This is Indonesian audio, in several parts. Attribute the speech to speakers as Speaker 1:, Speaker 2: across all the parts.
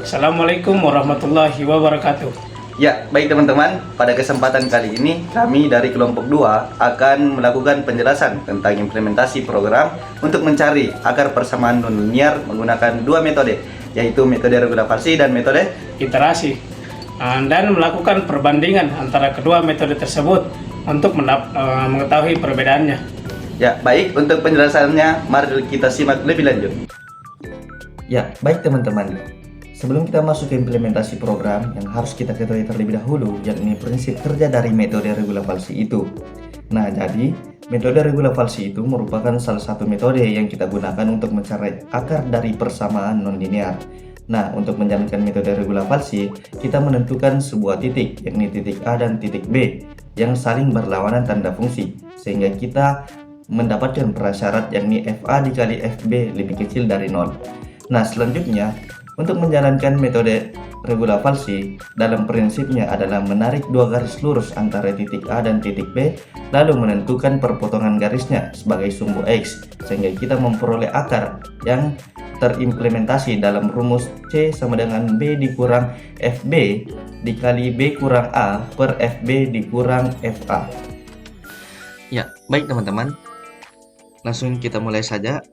Speaker 1: Assalamualaikum warahmatullahi wabarakatuh.
Speaker 2: Ya, baik teman-teman, pada kesempatan kali ini kami dari kelompok 2 akan melakukan penjelasan tentang implementasi program untuk mencari akar persamaan non-linear menggunakan dua metode, yaitu metode regulaasi dan metode
Speaker 1: Iterasi. Dan melakukan perbandingan antara kedua metode tersebut untuk mengetahui perbedaannya.
Speaker 2: Ya, baik, untuk penjelasannya mari kita simak lebih lanjut. Ya, baik teman-teman. Sebelum kita masuk ke implementasi program, yang harus kita ketahui terlebih dahulu yakni prinsip kerja dari metode regulaasi itu. Nah, jadi metode regulaasi itu merupakan salah satu metode yang kita gunakan untuk mencari akar dari persamaan nonlinear. Nah, untuk menjalankan metode regulaasi, kita menentukan sebuah titik, yakni titik A dan titik B, yang saling berlawanan tanda fungsi, sehingga kita mendapatkan prasyarat yakni FA dikali FB lebih kecil dari 0. Nah, selanjutnya, untuk menjalankan metode regulaasi, dalam prinsipnya adalah menarik dua garis lurus antara titik A dan titik B, lalu menentukan perpotongan garisnya sebagai sumbu X, sehingga kita memperoleh akar yang terimplementasi dalam rumus C sama dengan B dikurang FB dikali B kurang A per FB dikurang FA.
Speaker 3: Ya, baik teman-teman. Langsung kita mulai saja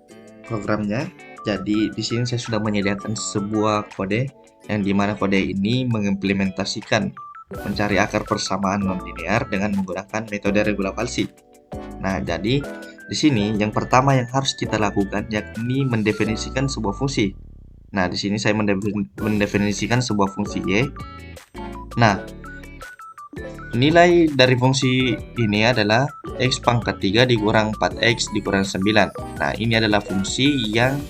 Speaker 3: programnya. Jadi di sini saya sudah menyediakan sebuah kode yang dimana kode ini mengimplementasikan mencari akar persamaan nonlinear dengan menggunakan metode regulaasi. Nah, jadi di sini yang pertama yang harus kita lakukan yakni mendefinisikan sebuah fungsi. Nah, di sini saya mendefinisikan sebuah fungsi y. Nah, nilai dari fungsi ini adalah X pangkat 3 dikurang 4X dikurang 9. Nah, ini adalah fungsi yang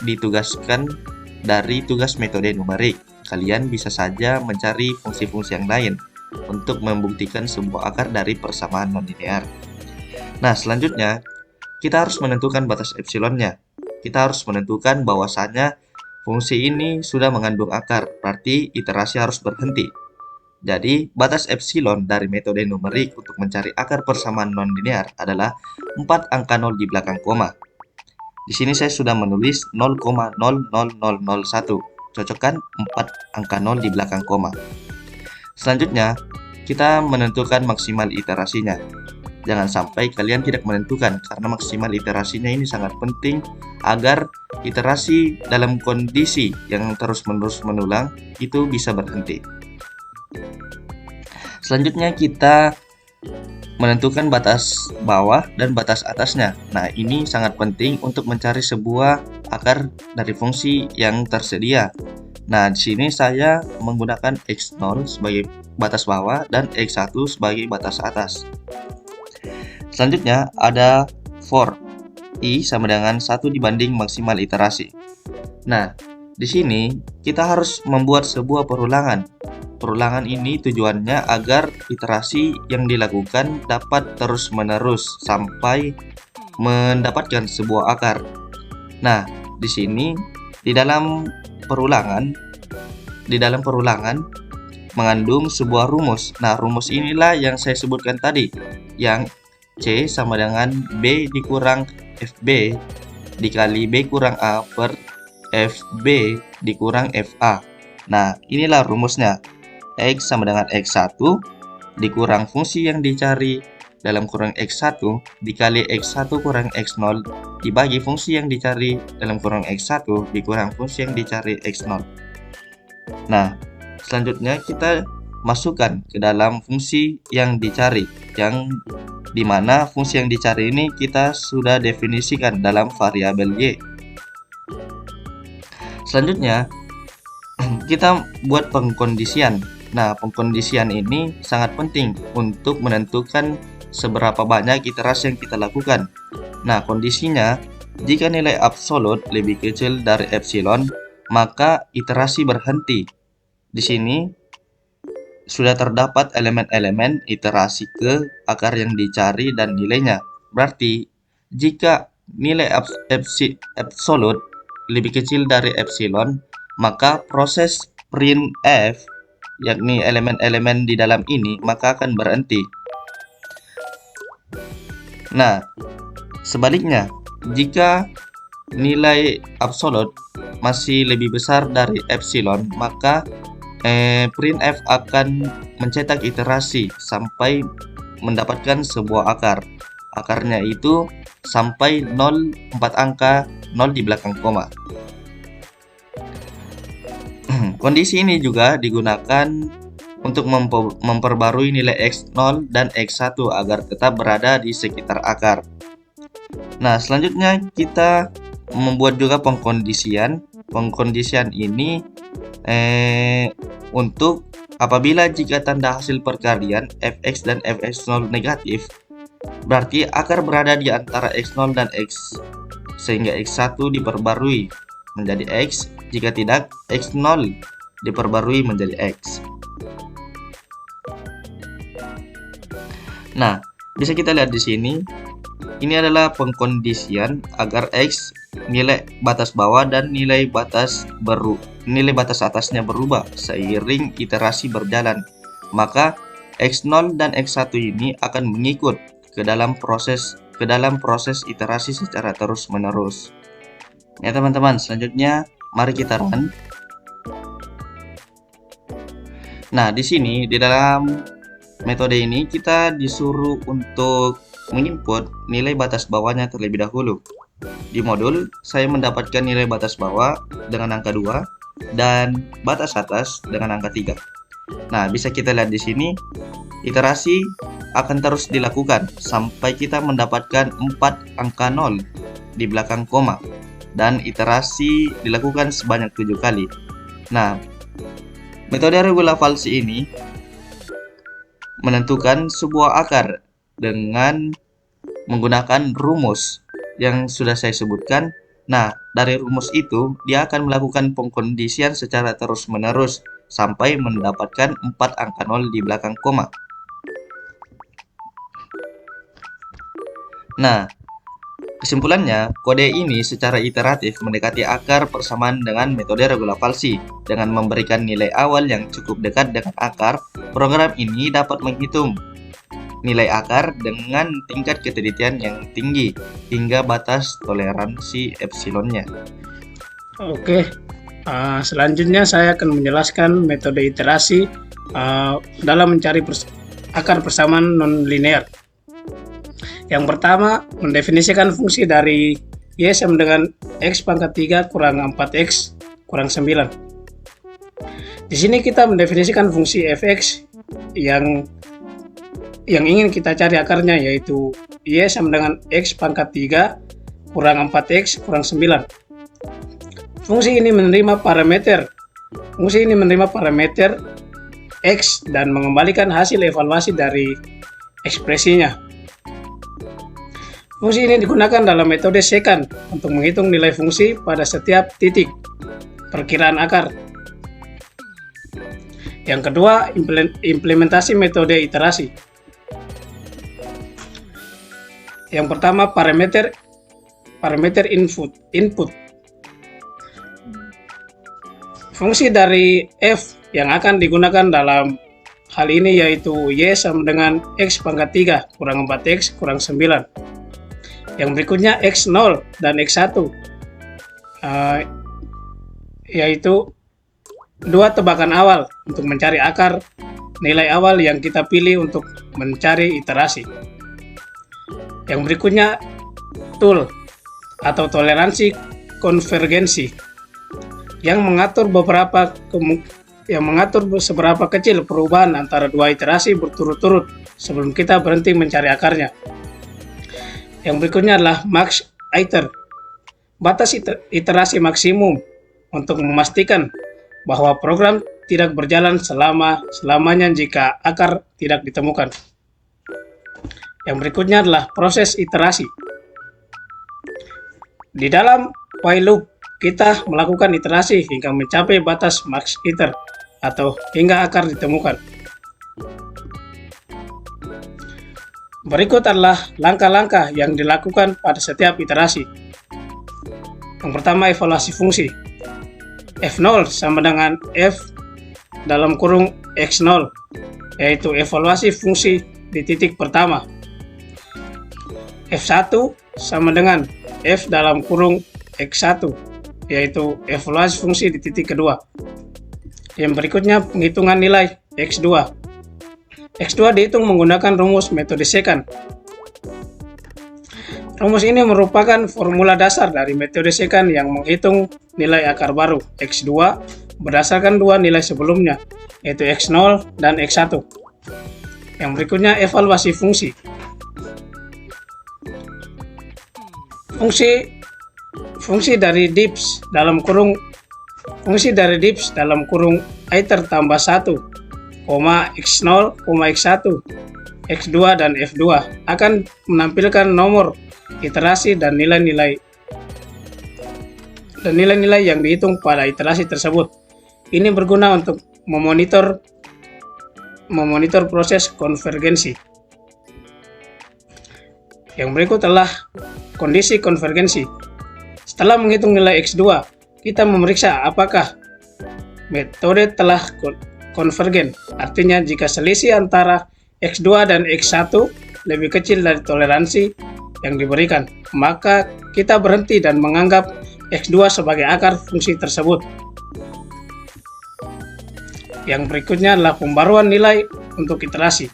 Speaker 3: ditugaskan dari tugas metode numerik. Kalian bisa saja mencari fungsi-fungsi yang lain untuk membuktikan sebuah akar dari persamaan nonlinear. Nah, selanjutnya kita harus menentukan batas epsilonnya. Kita harus menentukan bahwasannya fungsi ini sudah mengandung akar, berarti iterasi harus berhenti. Jadi, batas epsilon dari metode numerik untuk mencari akar persamaan nonlinear adalah 4 angka 0 di belakang koma. Di sini saya sudah menulis 0,00001. Cocokkan 4 angka 0 di belakang koma. Selanjutnya, kita menentukan maksimal iterasinya. Jangan sampai kalian tidak menentukan, karena maksimal iterasinya ini sangat penting agar iterasi dalam kondisi yang terus-menerus mengulang itu bisa berhenti. Selanjutnya kita menentukan batas bawah dan batas atasnya. Nah, ini sangat penting untuk mencari sebuah akar dari fungsi yang tersedia. Nah, di sini saya menggunakan X0 sebagai batas bawah dan X1 sebagai batas atas. Selanjutnya ada for I sama dengan 1 dibanding maksimal iterasi. Nah, di sini kita harus membuat sebuah perulangan. Perulangan ini tujuannya agar iterasi yang dilakukan dapat terus-menerus sampai mendapatkan sebuah akar. Nah, di sini di dalam perulangan mengandung sebuah rumus. Nah, rumus inilah yang saya sebutkan tadi, yang C sama dengan B dikurang FB dikali B kurang A per FB dikurang FA. Nah, inilah rumusnya. X sama dengan X1 dikurang fungsi yang dicari dalam kurang X1 dikali X1 kurang X0 dibagi fungsi yang dicari dalam kurang X1 dikurang fungsi yang dicari X0. Nah, selanjutnya kita masukkan ke dalam fungsi yang dicari, yang dimana fungsi yang dicari ini kita sudah definisikan dalam variabel Y. Selanjutnya kita buat pengkondisian. Nah, pengkondisian ini sangat penting untuk menentukan seberapa banyak iterasi yang kita lakukan. Nah, kondisinya, jika nilai absolut lebih kecil dari epsilon, maka iterasi berhenti. Di sini sudah terdapat elemen-elemen iterasi ke akar yang dicari dan nilainya. Berarti, jika nilai absolut lebih kecil dari epsilon, maka proses printf yakni elemen-elemen di dalam ini maka akan berhenti. Nah, sebaliknya, jika nilai absolut masih lebih besar dari epsilon, maka printf akan mencetak iterasi sampai mendapatkan sebuah akar. Akarnya itu sampai 0 4 angka, 0 di belakang koma. Kondisi ini juga digunakan untuk memperbarui nilai x0 dan x1 agar tetap berada di sekitar akar. Nah, selanjutnya kita membuat juga pengkondisian. Pengkondisian ini untuk apabila jika tanda hasil perkalian fx dan fx0 negatif, berarti akar berada di antara x0 dan x, sehingga x1 diperbarui menjadi x, jika tidak x0 diperbarui menjadi x. Nah, bisa kita lihat di sini, ini adalah pengkondisian agar x nilai batas bawah dan nilai batas atasnya berubah seiring iterasi berjalan. Maka x0 dan x1 ini akan mengikut ke dalam proses iterasi secara terus-menerus. Ya teman-teman, selanjutnya mari kita run. Nah, di sini di dalam metode ini kita disuruh untuk menginput nilai batas bawahnya terlebih dahulu. Di modul saya mendapatkan nilai batas bawah dengan angka 2 dan batas atas dengan angka 3. Nah, bisa kita lihat di sini iterasi akan terus dilakukan sampai kita mendapatkan 4 angka 0 di belakang koma, dan iterasi dilakukan sebanyak 7 kali. Nah, metode regula falsi ini menentukan sebuah akar dengan menggunakan rumus yang sudah saya sebutkan. Nah, dari rumus itu dia akan melakukan pengkondisian secara terus-menerus sampai mendapatkan 4 angka 0 di belakang koma. Nah, kesimpulannya, kode ini secara iteratif mendekati akar persamaan dengan metode regula falsi. Dengan memberikan nilai awal yang cukup dekat dengan akar, program ini dapat menghitung nilai akar dengan tingkat ketelitian yang tinggi hingga batas toleransi epsilonnya.
Speaker 1: Oke, selanjutnya saya akan menjelaskan metode iterasi dalam mencari akar persamaan non-linear. Yang pertama, mendefinisikan fungsi dari y sama dengan x pangkat 3 kurang 4x kurang 9. Di sini kita mendefinisikan fungsi fx yang ingin kita cari akarnya, yaitu y sama dengan x pangkat 3 kurang 4x kurang 9. Fungsi ini menerima parameter x dan mengembalikan hasil evaluasi dari ekspresinya. Fungsi ini digunakan dalam metode secant untuk menghitung nilai fungsi pada setiap titik perkiraan akar. Yang kedua, implementasi metode iterasi. Yang pertama, parameter input. Fungsi dari f yang akan digunakan dalam hal ini yaitu y sama dengan x pangkat 3 kurang 4x kurang 9. Yang berikutnya x0 dan x1, yaitu dua tebakan awal untuk mencari akar nilai awal yang kita pilih untuk mencari iterasi. Yang berikutnya tool atau toleransi konvergensi yang mengatur seberapa kecil perubahan antara dua iterasi berturut-turut sebelum kita berhenti mencari akarnya. Yang berikutnya adalah max iter, batas iterasi maksimum untuk memastikan bahwa program tidak berjalan selamanya jika akar tidak ditemukan. Yang berikutnya adalah proses iterasi. Di dalam while loop, kita melakukan iterasi hingga mencapai batas max iter atau hingga akar ditemukan. Berikut adalah langkah-langkah yang dilakukan pada setiap iterasi. Yang pertama, evaluasi fungsi. F0 sama dengan F dalam kurung X0, yaitu evaluasi fungsi di titik pertama. F1 sama dengan F dalam kurung X1, yaitu evaluasi fungsi di titik kedua. Yang berikutnya penghitungan nilai X2. X2 dihitung menggunakan rumus metode secant. Rumus ini merupakan formula dasar dari metode secant yang menghitung nilai akar baru X2 berdasarkan dua nilai sebelumnya, yaitu X0 dan X1. Yang berikutnya evaluasi fungsi. Fungsi dari dips dalam kurung iter tambah 1, X0, X1, X2 dan F2 akan menampilkan nomor iterasi dan nilai-nilai yang dihitung pada iterasi tersebut. Ini berguna untuk memonitor proses konvergensi. Yang berikut adalah kondisi konvergensi. Setelah menghitung nilai X2, kita memeriksa apakah metode telah konvergen. Artinya jika selisih antara X2 dan X1 lebih kecil dari toleransi yang diberikan, maka kita berhenti dan menganggap X2 sebagai akar fungsi tersebut. Yang berikutnya adalah pembaruan nilai untuk iterasi.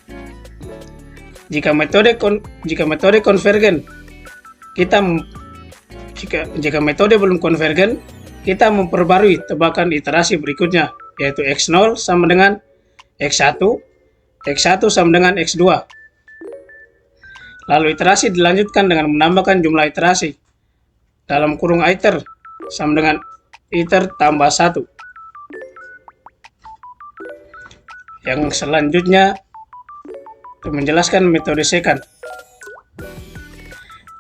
Speaker 1: Jika metode konvergen, jika metode belum konvergen, kita memperbarui tebakan iterasi berikutnya, yaitu X0 sama dengan X1, X1 sama dengan X2. Lalu iterasi dilanjutkan dengan menambahkan jumlah iterasi dalam kurung iter sama dengan iter tambah 1. Yang selanjutnya menjelaskan metode secant.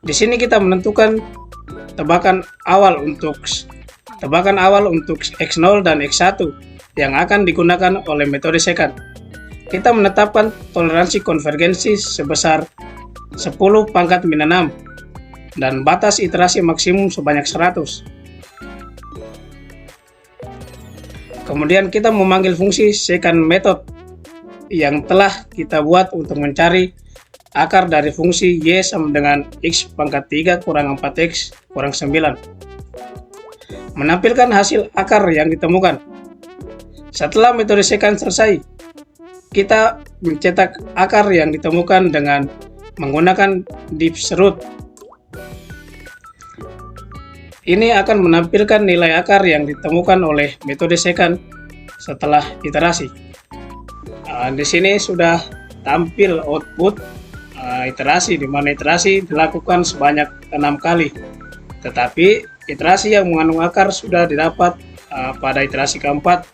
Speaker 1: Di sini kita menentukan tebakan awal untuk X0 dan X1 yang akan digunakan oleh metode secant. Kita menetapkan toleransi konvergensi sebesar 10 pangkat min 6 dan batas iterasi maksimum sebanyak 100. Kemudian kita memanggil fungsi secant method yang telah kita buat untuk mencari akar dari fungsi Y sama dengan X pangkat 3 kurang 4X kurang 9. Menampilkan hasil akar yang ditemukan. Setelah metode secant selesai, kita mencetak akar yang ditemukan dengan menggunakan dips root. Ini akan menampilkan nilai akar yang ditemukan oleh metode secant setelah iterasi. Di sini sudah tampil output iterasi, di mana iterasi dilakukan sebanyak 6 kali. Tetapi iterasi yang mengandung akar sudah didapat pada iterasi keempat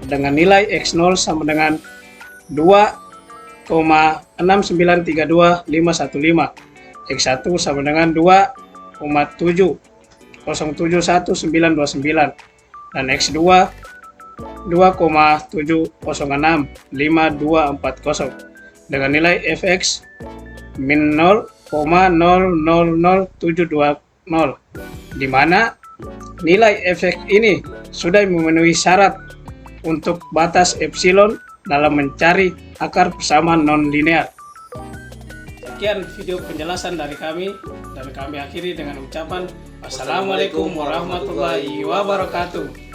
Speaker 1: dengan nilai X0 sama dengan 2,6932515, X1 sama dengan 2,7071929 dan X2 2,7065240 dengan nilai fx min 0,000720, di mana nilai fx ini sudah memenuhi syarat untuk batas epsilon dalam mencari akar persamaan non-linear. Sekian video penjelasan dari kami, dan kami akhiri dengan ucapan Wassalamualaikum warahmatullahi wabarakatuh.